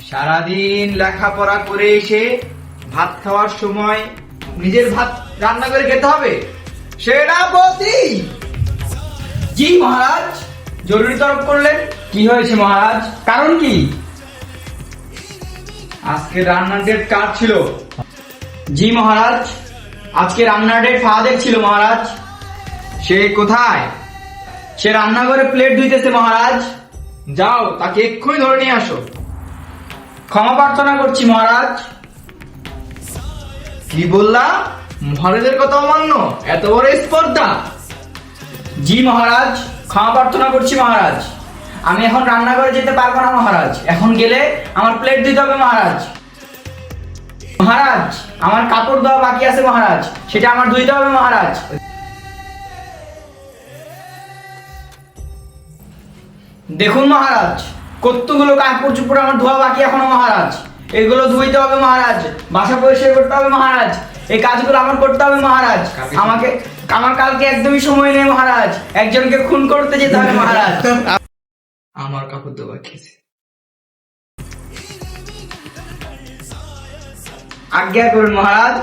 সারাদিন লেখাপড়া করে এসে ভাত খাওয়ার সময় নিজের ভাত রান্না করে খেতে হবে। সেনাপতি! জি মহারাজ, জরুরি তলব করলেন। কি হয়েছে মহারাজ, কারণ কি? আজকে রান্নার ডেট কার ছিল? জি মহারাজ, আজকে রান্নার ডেট ফাহাদের ছিল মহারাজ। সে কোথায়? সে রান্নাঘরে প্লেট ধুইতেছে মহারাজ। যাও, তাকে এক্ষুনি ধরে নিয়ে আসো। ক্ষমা প্রার্থনা করছি মহারাজ। কি বললা? মহারাজের কথা অমান্য? এত বড় স্পর্ধা! জি মহারাজ, ক্ষমা প্রার্থনা করছি মহারাজ। আমি এখন রান্নাঘরে যেতে পারবো না মহারাজ। এখন গেলে আমার প্লেট দিতে হবে মহারাজ। মহারাজ, আমার কাপড় ধোয়া বাকি আছে মহারাজ, সেটা আমার ধুইতে হবে মহারাজ। দেখুন মহারাজ, কতগুলো কাপড় চোপড় আমার ধোয়া বাকি এখনো মহারাজ। এগুলো ধুইতে হবে মহারাজ, বাসা পরিষ্কার করতে হবে মহারাজ। এই কাজগুলো আমার করতে হবে মহারাজ। আমার কালকে একদমই সময় নেই মহারাজ। একজনকে খুন করতে যেতে হবে মহারাজ। আমার কাপড় দেওয়া খেয়েছে। আজ্ঞা করুন মহারাজ।